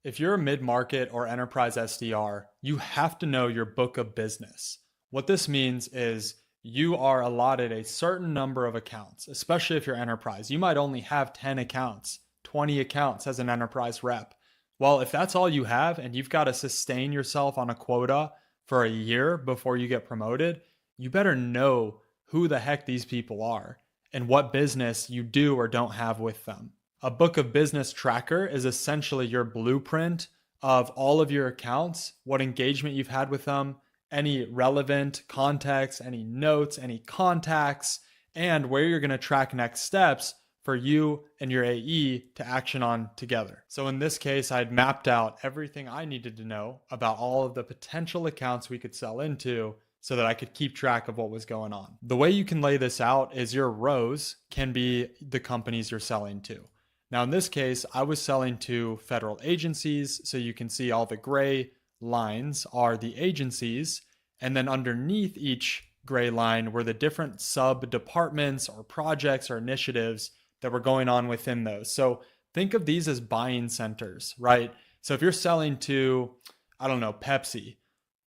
If you're a mid-market or enterprise SDR, you have to know your book of business. What this means is you are allotted a certain number of accounts, especially if you're enterprise. You might only have 10 accounts, 20 accounts as an enterprise rep. Well, if that's all you have and you've got to sustain yourself on a quota for a year before you get promoted, you better know who the heck these people are and what business you do or don't have with them. A book of business tracker is essentially your blueprint of all of your accounts, what engagement you've had with them, any relevant context, any notes, any contacts, and where you're going to track next steps for you and your AE to action on together. So in this case, I'd mapped out everything I needed to know about all of the potential accounts we could sell into so that I could keep track of what was going on. The way you can lay this out is your rows can be the companies you're selling to. Now, in this case, I was selling to federal agencies, so you can see all the gray lines are the agencies, and then underneath each gray line were the different sub-departments or projects or initiatives that were going on within those. So think of these as buying centers, right? So if you're selling to, I don't know, Pepsi,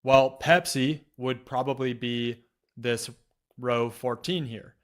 well, Pepsi would probably be this row 14 here.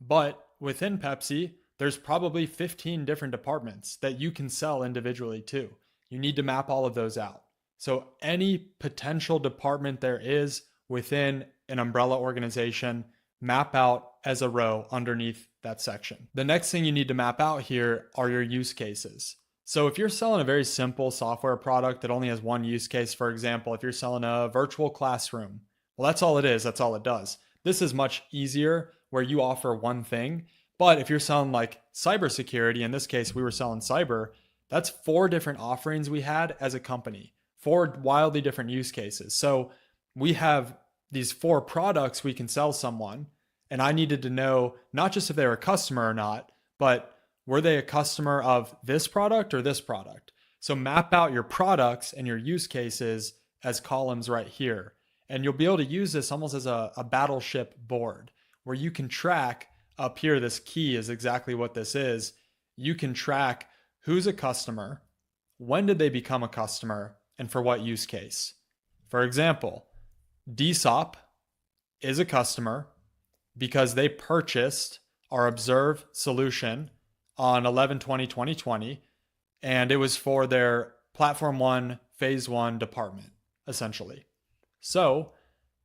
But within Pepsi, there's probably 15 different departments that you can sell individually to. You need to map all of those out. So any potential department there is within an umbrella organization, map out as a row underneath that section. The next thing you need to map out here are your use cases. So if you're selling a very simple software product that only has one use case, for example, if you're selling a virtual classroom, well, that's all it is. That's all it does. This is much easier where you offer one thing. But if you're selling like cybersecurity, in this case, we were selling cyber, that's 4 different offerings we had as a company, 4 wildly different use cases. So we have these 4 products we can sell someone. And I needed to know not just if they were a customer or not, but were they a customer of this product or this product? So map out your products and your use cases as columns right here. And you'll be able to use this almost as a battleship board where you can track up here. This key is exactly what this is. You can track who's a customer, when did they become a customer, and for what use case. For example, DSOP is a customer because they purchased our Observe solution on 11/20/2020, and it was for their Platform 1 Phase 1 department, essentially. So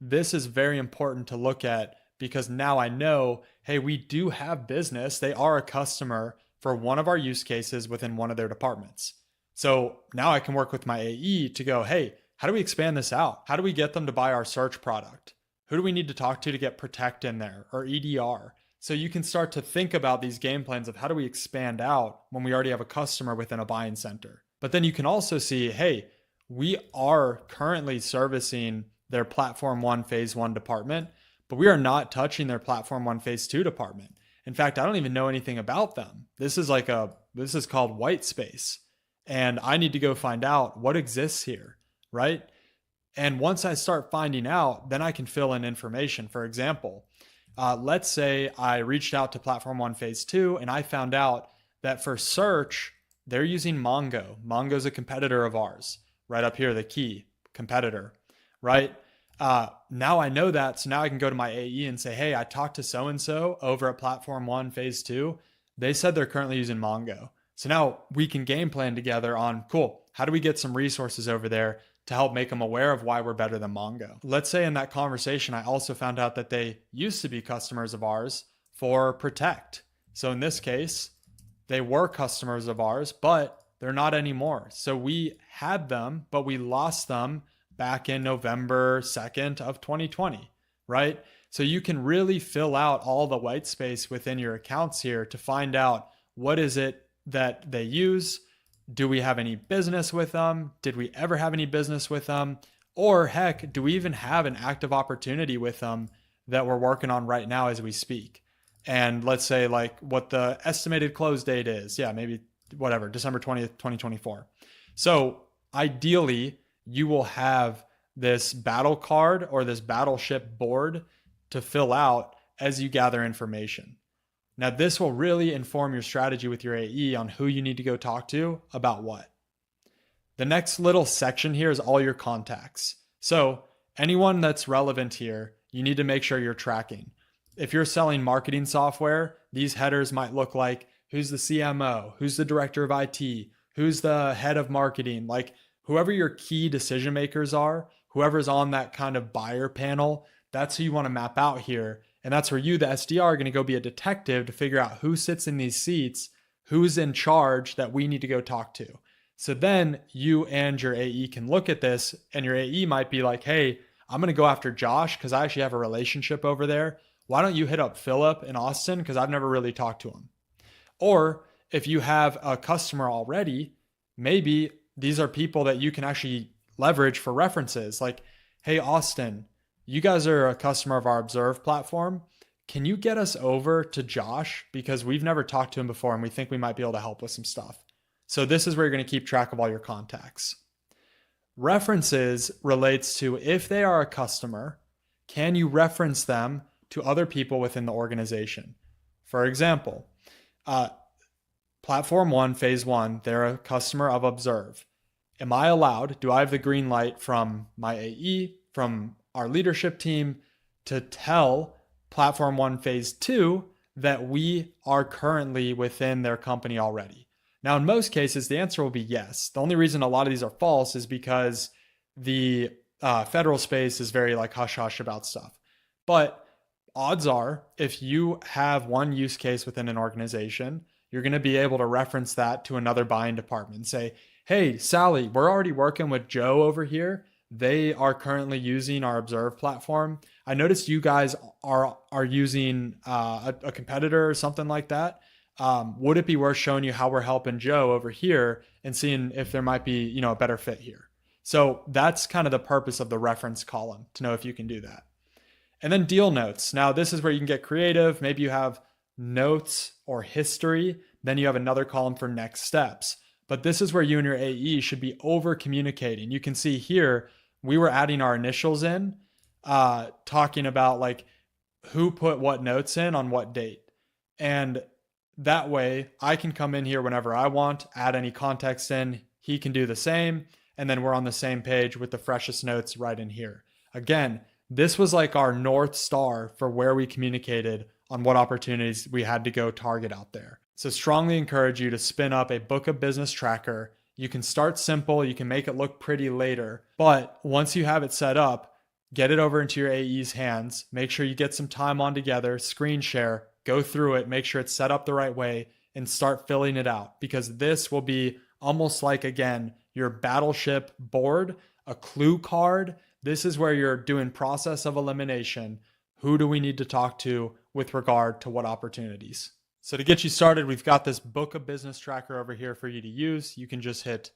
this is very important to look at because now I know, hey, we do have business. They are a customer for one of our use cases within one of their departments. So now I can work with my AE to go, hey, how do we expand this out? How do we get them to buy our search product? Who do we need to talk to get Protect in there or EDR? So you can start to think about these game plans of how do we expand out when we already have a customer within a buying center. But then you can also see, hey, we are currently servicing their Platform 1 Phase 1 department, but we are not touching their Platform 1 Phase 2 department. In fact, I don't even know anything about them. This is called white space. And I need to go find out what exists here, right? And once I start finding out, then I can fill in information. For example, let's say I reached out to Platform 1 Phase 2 and I found out that for search, they're using Mongo. Mongo's a competitor of ours. Right up here, the key, competitor, right? Now I know that, so now I can go to my AE and say, hey, I talked to so-and-so over at Platform 1 Phase 2. They said they're currently using Mongo. So now we can game plan together on, cool, how do we get some resources over there to help make them aware of why we're better than Mongo? Let's say in that conversation, I also found out that they used to be customers of ours for Protect. So in this case, they were customers of ours, but they're not anymore. So we had them, but we lost them back in November 2nd of 2020, right? So you can really fill out all the white space within your accounts here to find out what is it that they use. Do we have any business with them? Did we ever have any business with them? Or heck, do we even have an active opportunity with them that we're working on right now as we speak? And let's say like what the estimated close date is. Yeah, maybe whatever, December 20th, 2024. So ideally, you will have this battle card or this battleship board to fill out as you gather information. Now, this will really inform your strategy with your AE on who you need to go talk to about what. The next little section here is all your contacts. So anyone that's relevant here, you need to make sure you're tracking. If you're selling marketing software, these headers might look like who's the CMO, who's the director of IT, who's the head of marketing, like whoever your key decision makers are, whoever's on that kind of buyer panel, that's who you want to map out here. And that's where you, the SDR, are going to go be a detective to figure out who sits in these seats, who's in charge that we need to go talk to. So then you and your AE can look at this, and your AE might be like, hey, I'm going to go after Josh because I actually have a relationship over there. Why don't you hit up Philip in Austin? Because I've never really talked to him. Or if you have a customer already, maybe these are people that you can actually leverage for references. Like, hey, Austin, you guys are a customer of our Observe platform. Can you get us over to Josh? Because we've never talked to him before and we think we might be able to help with some stuff. So this is where you're going to keep track of all your contacts. References relates to if they are a customer, can you reference them to other people within the organization? For example, Platform 1, Phase 1, they're a customer of Observe. Am I allowed, do I have the green light from my AE, from our leadership team to tell Platform 1, Phase 2 that we are currently within their company already? Now, in most cases, the answer will be yes. The only reason a lot of these are false is because the federal space is very like hush-hush about stuff. But odds are, if you have one use case within an organization, you're going to be able to reference that to another buying department and say, hey, Sally, we're already working with Joe over here. They are currently using our Observe platform. I noticed you guys are using a competitor or something like that. Would it be worth showing you how we're helping Joe over here and seeing if there might be, a better fit here? So that's kind of the purpose of the reference column, to know if you can do that. And then deal notes. Now, this is where you can get creative. Maybe you have notes or history. Then you have another column for next steps. But this is where you and your AE should be over communicating. You can see here, we were adding our initials in, talking about like who put what notes in on what date. And that way I can come in here whenever I want, add any context in, he can do the same. And then we're on the same page with the freshest notes right in here. Again, this was like our North Star for where we communicated on what opportunities we had to go target out there. So strongly encourage you to spin up a book of business tracker. You can start simple, you can make it look pretty later, but once you have it set up, get it over into your AE's hands. Make sure you get some time on together, screen share, go through it, make sure it's set up the right way, and start filling it out, because this will be almost like, again, your battleship board, a clue card. This is where you're doing process of elimination. Who do we need to talk to with regard to what opportunities? So to get you started, we've got this book of business tracker over here for you to use. You can just hit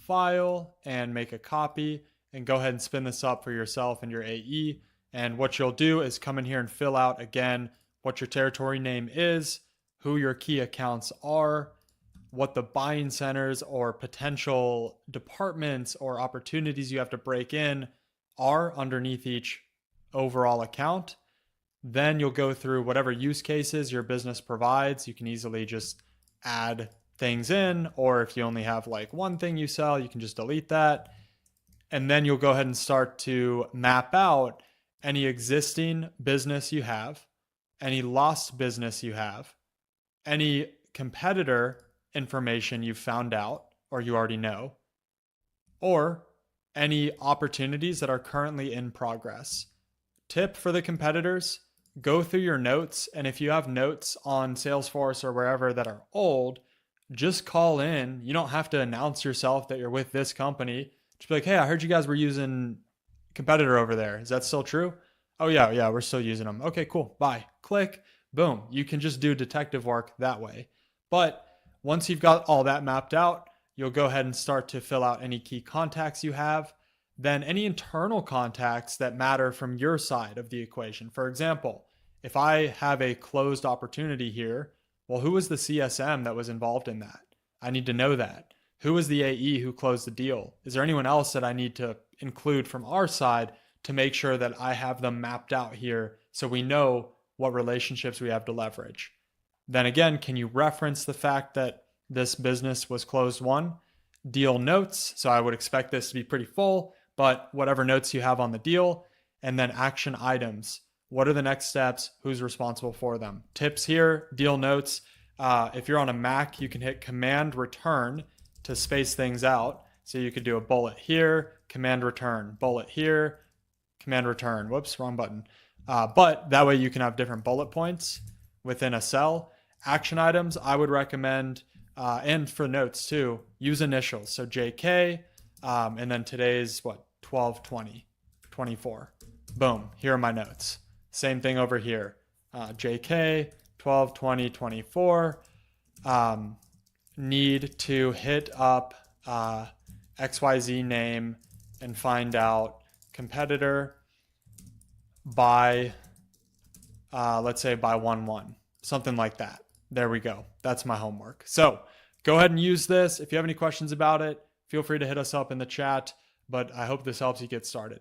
file and make a copy and go ahead and spin this up for yourself and your AE. And what you'll do is come in here and fill out again what your territory name is, who your key accounts are, what the buying centers or potential departments or opportunities you have to break in are underneath each overall account. Then you'll go through whatever use cases your business provides. You can easily just add things in, or if you only have like one thing you sell, you can just delete that. And then you'll go ahead and start to map out any existing business you have, any lost business you have, any competitor information you've found out or you already know, or any opportunities that are currently in progress. Tip for the competitors: go through your notes, and if you have notes on Salesforce or wherever that are old, just call in. You don't have to announce yourself that you're with this company. Just be like, hey, I heard you guys were using competitor over there. Is that still true? Oh yeah, we're still using them. Okay, cool, bye. Click, boom. You can just do detective work that way. But once you've got all that mapped out, you'll go ahead and start to fill out any key contacts you have. Then any internal contacts that matter from your side of the equation. For example, if I have a closed opportunity here, well, who was the CSM that was involved in that? I need to know that. Who was the AE who closed the deal? Is there anyone else that I need to include from our side to make sure that I have them mapped out here so we know what relationships we have to leverage? Then again, can you reference the fact that this business was closed won? deal notes. So I would expect this to be pretty full, but whatever notes you have on the deal. And then action items. What are the next steps? Who's responsible for them? Tips here, deal notes. If you're on a Mac, you can hit Command Return to space things out. So you could do a bullet here, Command Return, bullet here, Command Return. Whoops, wrong button. But that way you can have different bullet points within a cell. Action items, I would recommend, and for notes too, use initials. So JK, and then today's 12/20, 24. Boom, here are my notes. Same thing over here. JK, 12/20, 24. Need to hit up XYZ name and find out competitor by, let's say by 1/1, something like that. There we go. That's my homework. So go ahead and use this. If you have any questions about it, feel free to hit us up in the chat, but I hope this helps you get started.